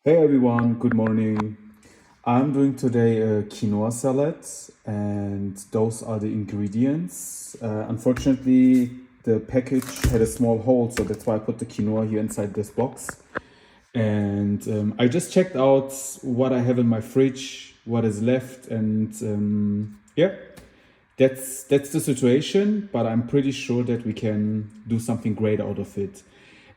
Hey everyone, good morning. I'm doing today a quinoa salad, and those are the ingredients. Unfortunately, the package had a small hole, so that's why I put the quinoa here inside this box. And I just checked out what I have in my fridge, what is left, and yeah, that's the situation. But I'm pretty sure that we can do something great out of it.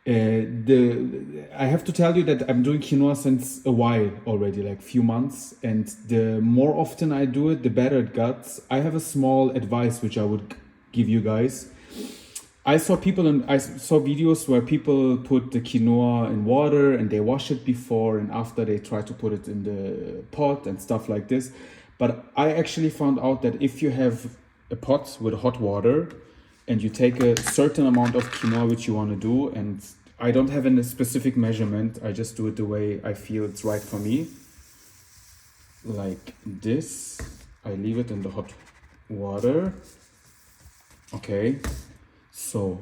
I have to tell you that I'm doing quinoa since a while already, like few months, and the more often I do it, the better it gets. I have a small advice which I would give you guys. I saw videos where people put the quinoa in water and they wash it before and after they try to put it in the pot and stuff like this. But I actually found out that if you have a pot with hot water and you take a certain amount of quinoa which you want to do, and I don't have a specific measurement, I just do it the way I feel it's right for me. Like this. I leave it in the hot water. Okay. So,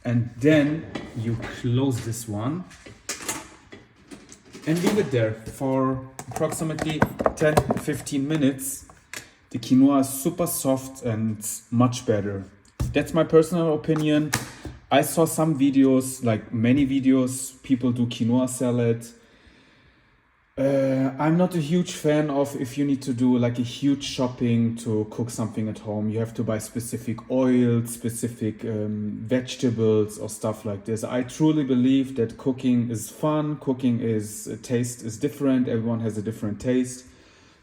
and then you close this one and leave it there for approximately 10-15 minutes. The quinoa is super soft and much better. That's my personal opinion. I saw some videos, like many videos, people do quinoa salad. I'm not a huge fan of if you need to do like a huge shopping to cook something at home. You have to buy specific oils, specific vegetables or stuff like this. I truly believe that cooking is fun. Cooking is taste is different. Everyone has a different taste.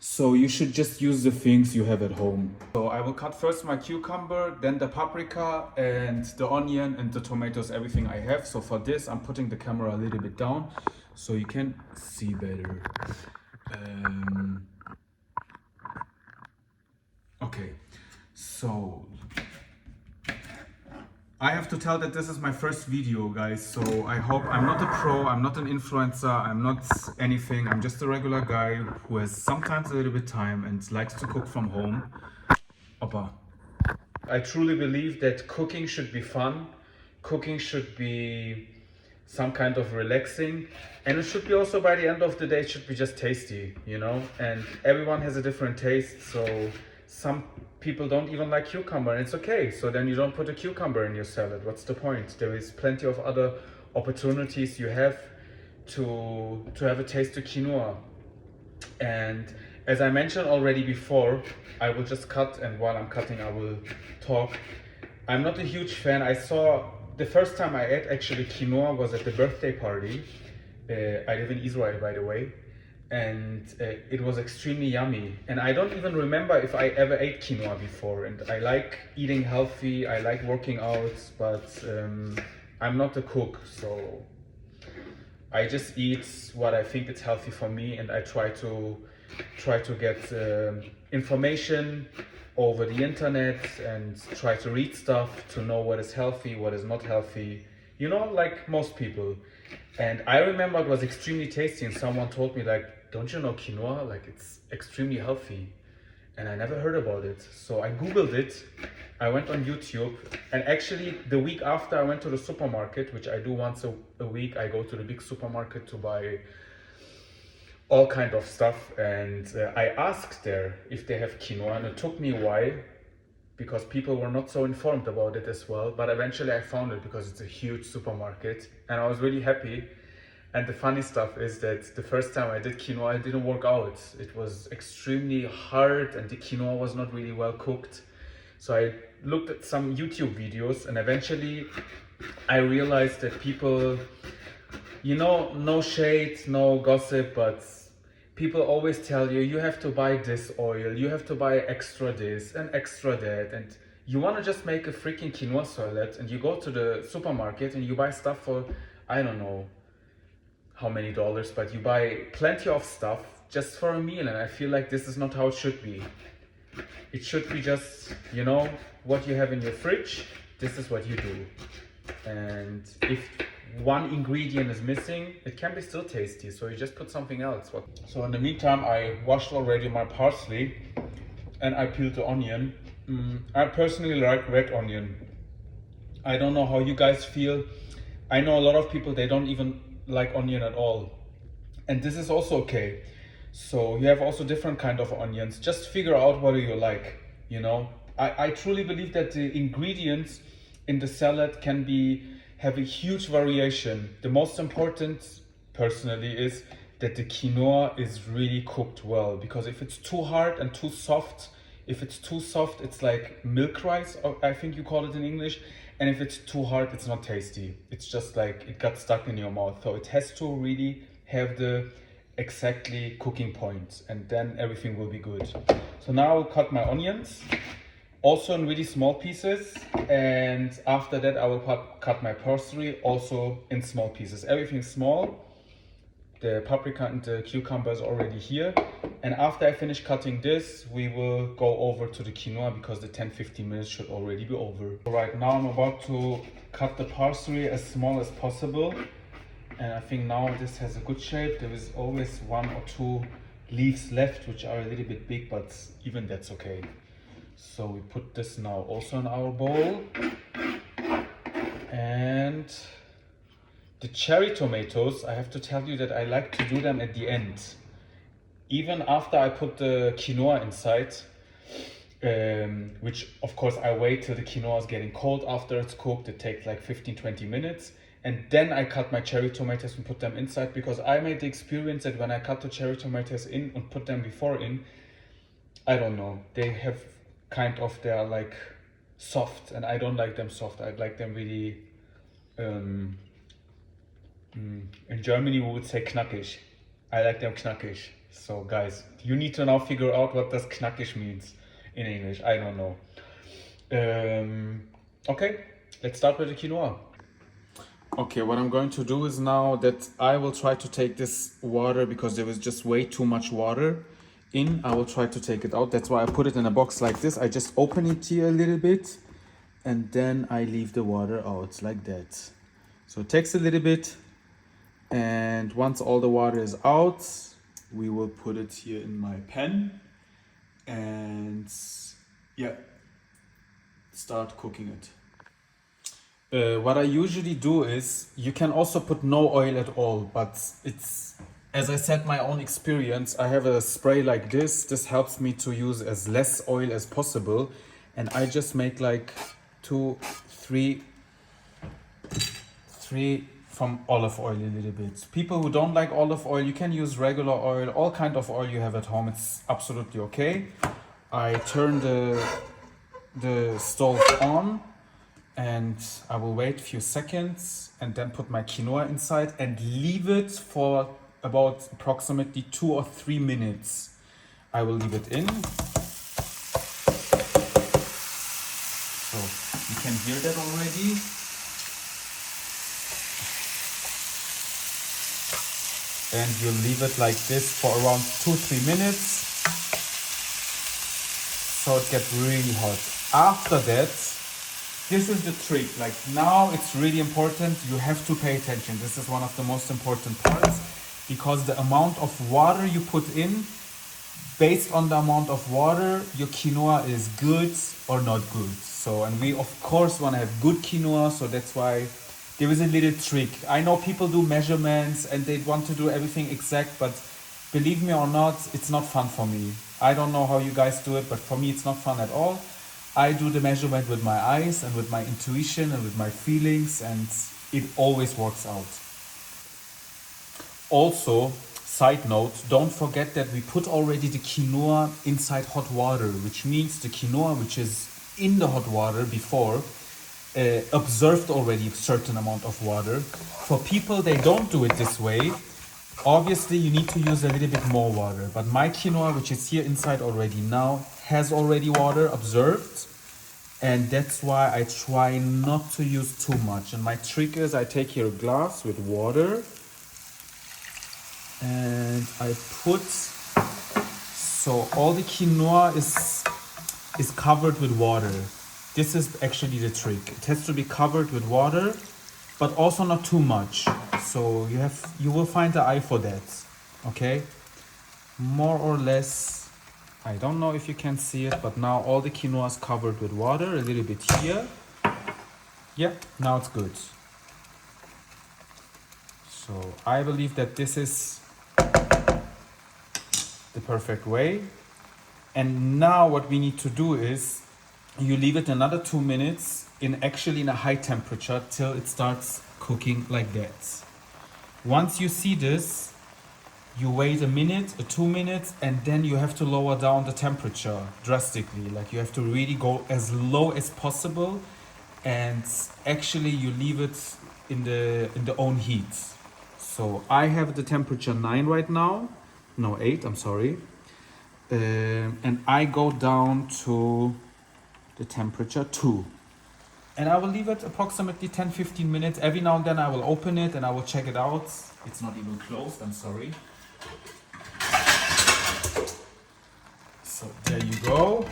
So you should just use the things you have at home. So I will cut first my cucumber, then the paprika and the onion and the tomatoes, everything I have. So for this, I'm putting the camera a little bit down so you can see better. Okay, so I have to tell that this is my first video, guys, so I hope I'm not a pro, I'm not an influencer, I'm not anything, I'm just a regular guy who has sometimes a little bit time and likes to cook from home. Opa. I truly believe that cooking should be fun, cooking should be some kind of relaxing, and it should be also, by the end of the day, it should be just tasty, you know, and everyone has a different taste. So some people don't even like cucumber, and it's okay, so then you don't put a cucumber in your salad. What's the point? There is plenty of other opportunities you have to have a taste of quinoa. And as I mentioned already before, I will just cut, and while I'm cutting I will talk. I'm not a huge fan. I saw the first time I ate actually quinoa was at the birthday party. I live in Israel, by the way, and it was extremely yummy. And I don't even remember if I ever ate quinoa before. And I like eating healthy, I like working out, but I'm not a cook, so I just eat what I think is healthy for me, and I try to get information over the internet and try to read stuff to know what is healthy, what is not healthy, you know, like most people. And I remember it was extremely tasty, and someone told me like, don't you know quinoa, like it's extremely healthy? And I never heard about it, so I googled it. I went on YouTube, and actually the week after I went to the supermarket, which I do once a week. I go to the big supermarket to buy all kind of stuff, and I asked there if they have quinoa, and it took me a while because people were not so informed about it as well, but eventually I found it because it's a huge supermarket, and I was really happy. And the funny stuff is that the first time I did quinoa, it didn't work out. It was extremely hard and the quinoa was not really well cooked. So I looked at some YouTube videos, and eventually I realized that people, you know, no shade, no gossip, but people always tell you, you have to buy this oil, you have to buy extra this and extra that. And you want to just make a freaking quinoa salad, and you go to the supermarket and you buy stuff for, I don't know how many dollars, but you buy plenty of stuff just for a meal. And I feel like this is not how it should be. It should be just, you know, what you have in your fridge, this is what you do. And if one ingredient is missing, it can be still tasty, so you just put something else. So in the meantime, I washed already my parsley and I peeled the onion. I personally like red onion. I don't know how you guys feel. I know a lot of people, they don't even like onion at all. And this is also okay. So you have also different kind of onions. Just figure out what do you like, you know. I truly believe that the ingredients in the salad can have a huge variation. The most important, personally, is that the quinoa is really cooked well, because if it's too hard and too soft, if it's too soft, it's like milk rice, or I think you call it in English. And if it's too hard, it's not tasty. It's just like it got stuck in your mouth. So it has to really have the exactly cooking point, and then everything will be good. So now I'll cut my onions, also in really small pieces. And after that, I will cut my parsley also in small pieces. Everything small. The paprika and the cucumber is already here. And after I finish cutting this, we will go over to the quinoa, because the 10-15 minutes should already be over. Right now I'm about to cut the parsley as small as possible. And I think now this has a good shape. There is always 1 or 2 leaves left, which are a little bit big, but even that's okay. So we put this now also in our bowl. And the cherry tomatoes, I have to tell you that I like to do them at the end. Even after I put the quinoa inside, which of course I wait till the quinoa is getting cold after it's cooked. It takes like 15-20 minutes. And then I cut my cherry tomatoes and put them inside, because I made the experience that when I cut the cherry tomatoes in and put them before in, I don't know, they have they're like soft, and I don't like them soft. I like them really, in Germany we would say knackig. I like them knackig. So guys, you need to now figure out what does knackig means in English. I don't know. Okay, let's start with the quinoa. Okay, what I'm going to do is now that I will try to take this water, because there was just way too much water in. I will try to take it out. That's why I put it in a box like this. I just open it here a little bit, and then I leave the water out like that. So it takes a little bit, and once all the water is out, we will put it here in my pan and yeah, start cooking it. What I usually do is, you can also put no oil at all, but it's, as I said, my own experience. I have a spray like this. This helps me to use as less oil as possible, and I just make like 2, 3 from olive oil a little bit. People who don't like olive oil, you can use regular oil, all kind of oil you have at home. It's absolutely okay. I turn the stove on, and I will wait a few seconds and then put my quinoa inside and leave it for about approximately 2 or 3 minutes. I will leave it in. So you can hear that already. And you leave it like this for around 2-3 minutes, so it gets really hot. After that, this is the trick. Like now it's really important. You have to pay attention. This is one of the most important parts, because the amount of water you put in, based on the amount of water, your quinoa is good or not good. So, and we of course want to have good quinoa, so that's why there is a little trick. I know people do measurements and they want to do everything exact, but believe me or not, it's not fun for me. I don't know how you guys do it, but for me it's not fun at all. I do the measurement with my eyes and with my intuition and with my feelings, and it always works out. Also, side note, don't forget that we put already the quinoa inside hot water, which means the quinoa, which is in the hot water before, observed already a certain amount of water. For people they don't do it this way, obviously you need to use a little bit more water. But my quinoa, which is here inside already now, has already water observed, and that's why I try not to use too much. And my trick is, I take here a glass with water and I put, so all the quinoa is covered with water. This is actually the trick. It has to be covered with water, but also not too much. So you will find the eye for that. Okay? More or less, I don't know if you can see it, but now all the quinoa is covered with water, a little bit here. Yeah, now it's good. So I believe that this is the perfect way. And now what we need to do is you leave it another 2 minutes in a high temperature till it starts cooking like that. Once you see this, you wait a minute, 2 minutes, and then you have to lower down the temperature drastically. Like you have to really go as low as possible, and actually you leave it in the own heat. So I have the temperature 9 right now, no 8, I'm sorry, and I go down to the temperature 2. And I will leave it approximately 10-15 minutes. Every now and then I will open it and I will check it out. It's not even closed, I'm sorry. So there you go.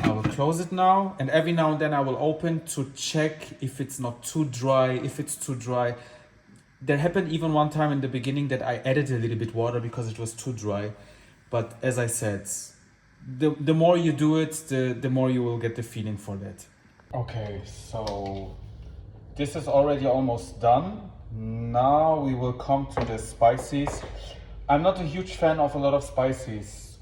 I will close it now. And every now and then I will open to check if it's not too dry. If it's too dry. There happened even one time in the beginning that I added a little bit water because it was too dry. But as I said, the more you do it, the more you will get the feeling for that. Okay, so this is already almost done. Now we will come to the spices. I'm not a huge fan of a lot of spices.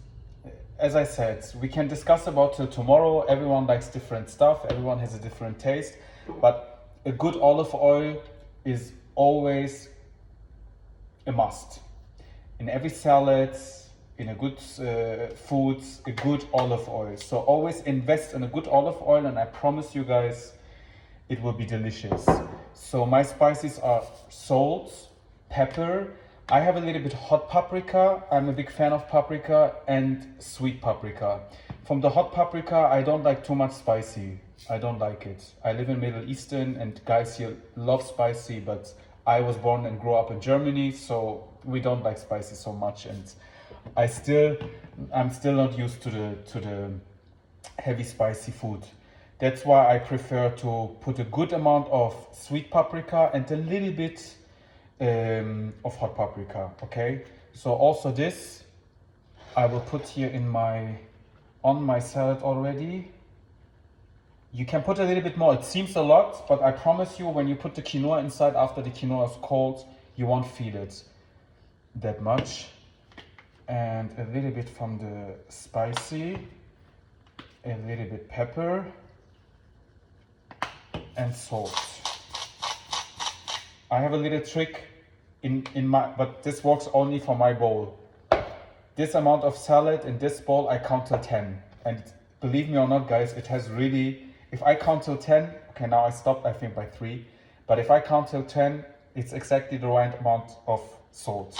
As I said, we can discuss about it tomorrow. Everyone likes different stuff. Everyone has a different taste. But a good olive oil is always a must. In every salad, in a good foods, a good olive oil. So always invest in a good olive oil, and I promise you guys it will be delicious. So my spices are salt, pepper. I have a little bit hot paprika. I'm a big fan of paprika, and sweet paprika. From the hot paprika, I don't like too much spicy. I don't like it. I live in Middle Eastern and guys here love spicy, but I was born and grew up in Germany, so we don't like spicy so much, and I'm still not used to the heavy spicy food. That's why I prefer to put a good amount of sweet paprika and a little bit of hot paprika. Okay, so also this I will put here on my salad already. You can put a little bit more. It seems a lot, but I promise you, when you put the quinoa inside after the quinoa is cold, you won't feel it that much. And a little bit from the spicy, a little bit pepper and salt. I have a little trick but this works only for my bowl. This amount of salad in this bowl, I count till 10. And believe me or not, guys, it has really, if I count till 10, okay, now I stopped, I think by 3. But if I count till 10, it's exactly the right amount of salt.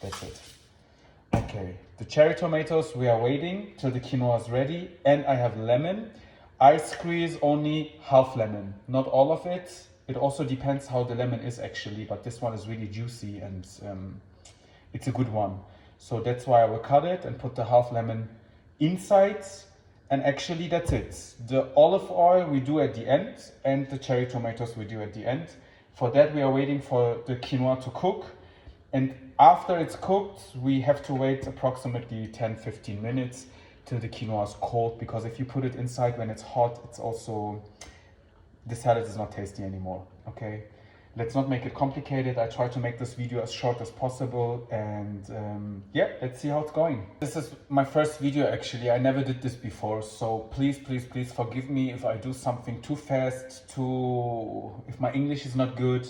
That's it. Okay, the cherry tomatoes, we are waiting till the quinoa is ready, and I have lemon. I squeeze only half lemon, not all of it. It also depends how the lemon is actually, but this one is really juicy and it's a good one. So that's why I will cut it and put the half lemon inside, and actually that's it. The olive oil we do at the end, and the cherry tomatoes we do at the end. For that we are waiting for the quinoa to cook. And after it's cooked, we have to wait approximately 10-15 minutes till the quinoa is cold, because if you put it inside when it's hot, it's also, the salad is not tasty anymore. Okay, let's not make it complicated. I try to make this video as short as possible, and yeah, let's see how it's going. This is my first video actually. I never did this before, so please forgive me if I do something too fast, if my English is not good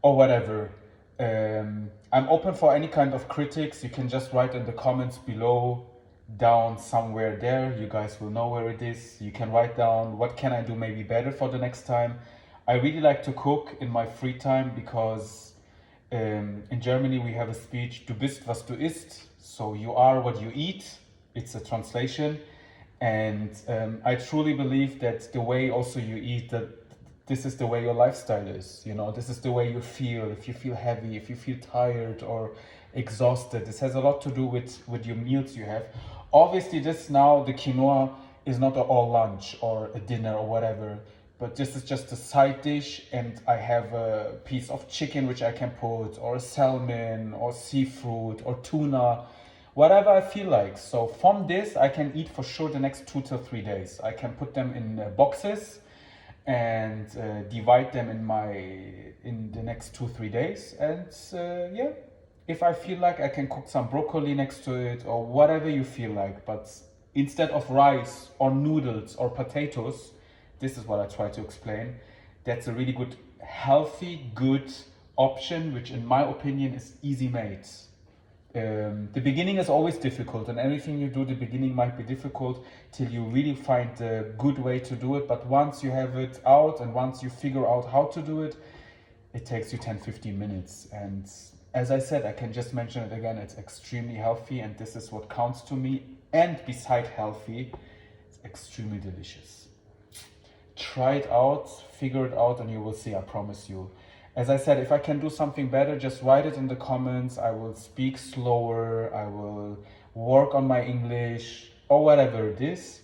or whatever. I'm open for any kind of critics. You can just write in the comments below, down somewhere there. You guys will know where it is. You can write down what can I do maybe better for the next time. I really like to cook in my free time, because in Germany we have a speech, du bist was du isst, so you are what you eat. It's a translation, and I truly believe that the way also you eat, that this is the way your lifestyle is, you know, this is the way you feel. If you feel heavy, if you feel tired or exhausted, this has a lot to do with your meals you have. Obviously this now, the quinoa is not an all lunch or a dinner or whatever, but this is just a side dish, and I have a piece of chicken which I can put, or a salmon or seafood or tuna, whatever I feel like. So from this I can eat for sure the next 2 to 3 days. I can put them in boxes and divide them in the next 2-3 days. And yeah, if I feel like, I can cook some broccoli next to it or whatever you feel like. But instead of rice or noodles or potatoes, this is what I try to explain. That's a really good, healthy, good option, which in my opinion is easy made. The beginning is always difficult, and everything you do, the beginning might be difficult till you really find a good way to do it. But once you have it out and once you figure out how to do it, it takes you 10-15 minutes. And as I said, I can just mention it again, it's extremely healthy, and this is what counts to me. And beside healthy, it's extremely delicious. Try it out, figure it out, and you will see, I promise you. As I said, if I can do something better, just write it in the comments. I will speak slower, I will work on my English, or whatever it is.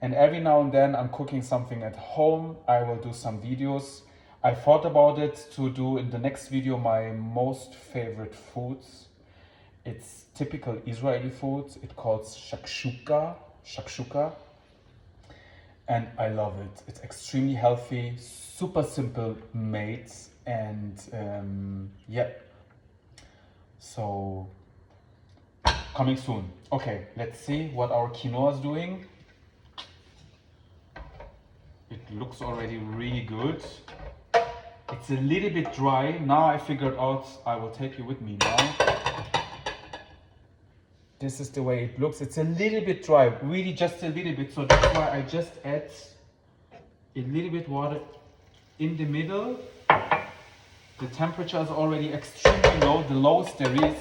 And every now and then I'm cooking something at home, I will do some videos. I thought about it to do in the next video my most favorite foods. It's typical Israeli food. It calls shakshuka. And I love it. It's extremely healthy, super simple made. And yeah, so coming soon. Okay, let's see what our quinoa is doing. It looks already really good. It's a little bit dry. Now I figured out, I will take you with me now. This is the way it looks. It's a little bit dry, really just a little bit. So that's why I just add a little bit water in the middle. The temperature is already extremely low, the lowest there is.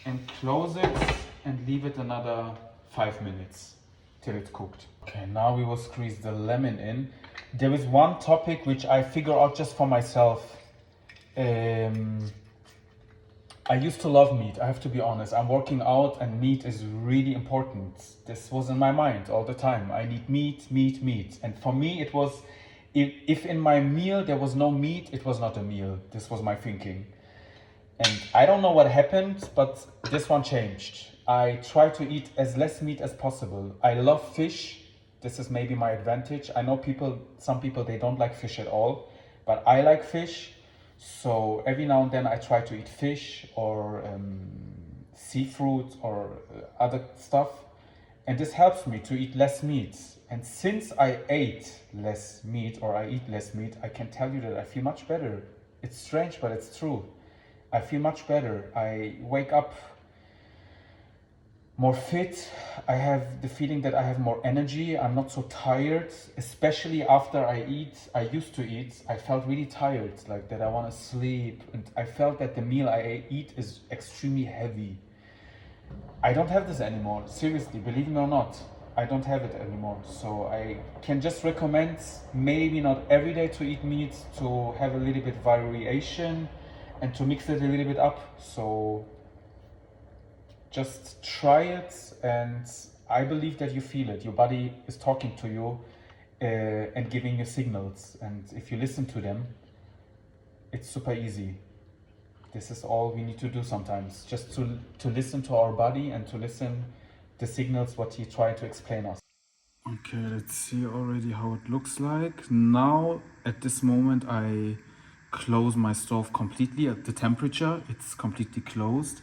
And close it and leave it another 5 minutes till it's cooked. Okay, now we will squeeze the lemon in. There is one topic which I figure out just for myself. I used to love meat, I have to be honest. I'm working out and meat is really important. This was in my mind all the time. I need meat. And for me it was, if in my meal there was no meat, it was not a meal. This was my thinking. And I don't know what happened, but this one changed. I try to eat as less meat as possible. I love fish. This is maybe my advantage. I know some people, they don't like fish at all, but I like fish. So every now and then I try to eat fish or seafood or other stuff. And this helps me to eat less meat. And since I ate less meat, or I eat less meat, I can tell you that I feel much better. It's strange, but it's true. I feel much better. I wake up more fit. I have the feeling that I have more energy. I'm not so tired, especially after I eat. I used to eat. I felt really tired, like that I want to sleep. And I felt that the meal I eat is extremely heavy. I don't have this anymore. Seriously, believe me or not, I don't have it anymore. So I can just recommend, maybe not every day to eat meat, to have a little bit variation and to mix it a little bit up. So just try it, and I believe that you feel it. Your body is talking to you and giving you signals. And if you listen to them, it's super easy. This is all we need to do sometimes, just to listen to our body and to listen the signals what he tried to explain us. Okay, let's see already how it looks like. Now, at this moment, I close my stove completely at the temperature. It's completely closed.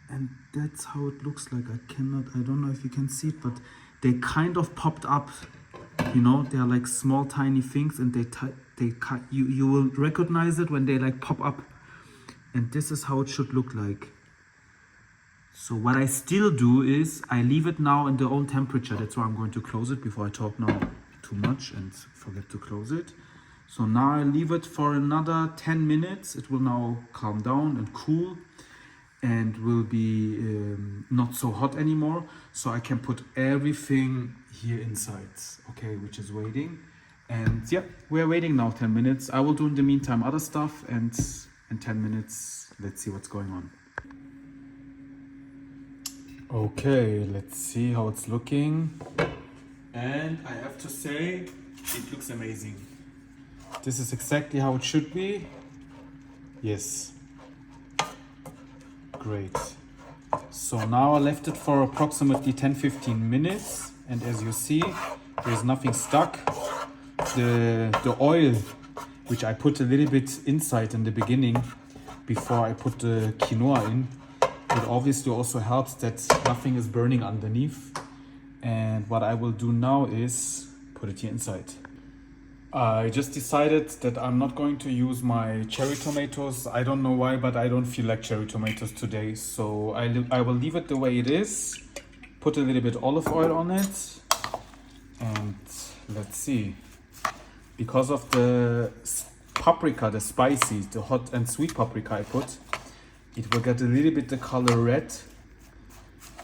And that's how it looks like. I don't know if you can see it, but they kind of popped up. You know, they are like small, tiny things, and you will recognize it when they like pop up. And this is how it should look like. So what I still do is I leave it now in their own temperature. That's why I'm going to close it before I talk now too much and forget to close it. So now I leave it for another 10 minutes. It will now calm down and cool and will be not so hot anymore. So I can put everything here inside, okay, which is waiting. And yeah, we're waiting now 10 minutes. I will do in the meantime other stuff, and in 10 minutes, let's see what's going on. Okay, let's see how it's looking. And I have to say, it looks amazing. This is exactly how it should be. Yes. Great. So now I left it for approximately 10-15 minutes. And as you see, there's nothing stuck. The oil which I put a little bit inside in the beginning before I put the quinoa in. It obviously also helps that nothing is burning underneath. And what I will do now is put it here inside. I just decided that I'm not going to use my cherry tomatoes. I don't know why, but I don't feel like cherry tomatoes today. So I will leave it the way it is. Put a little bit olive oil on it. And let's see. Because of the paprika, the spicy, the hot and sweet paprika I put, it will get a little bit the color red,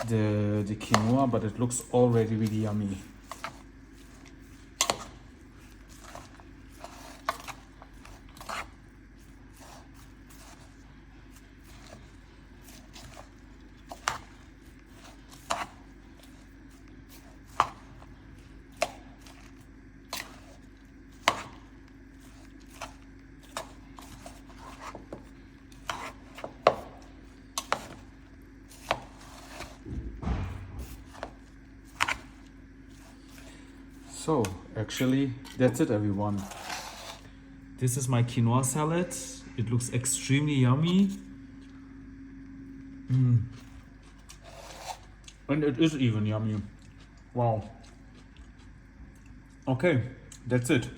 the quinoa, but it looks already really yummy. So actually that's it, everyone. This is my quinoa salad. It looks extremely yummy. And it is even yummy. Wow. Okay, that's it.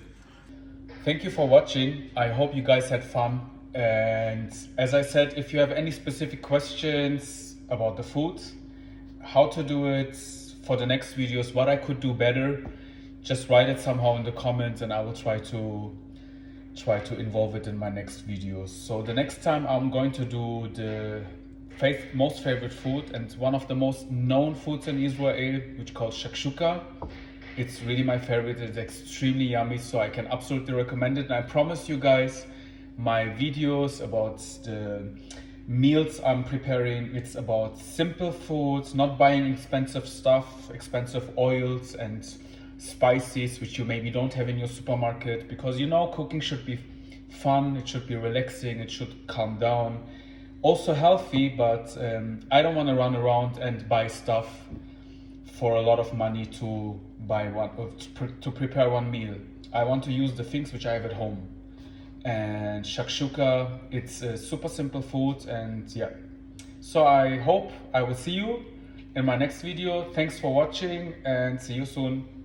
Thank you for watching. I hope you guys had fun. And as I said, if you have any specific questions about the food, how to do it for the next videos, what I could do better, just write it somehow in the comments and I will try to involve it in my next videos. So the next time I'm going to do the most favorite food and one of the most known foods in Israel, which is called shakshuka. It's really my favorite. It's extremely yummy, so I can absolutely recommend it. And I promise you guys, my videos about the meals I'm preparing, it's about simple foods, not buying expensive stuff, expensive oils and spices which you maybe don't have in your supermarket, because you know cooking should be fun, it should be relaxing, it should calm down, also healthy, but I don't want to run around and buy stuff for a lot of money to prepare one meal. I want to use the things which I have at home. And shakshuka, it's a super simple food, and yeah. So I hope I will see you in my next video. Thanks for watching and see you soon.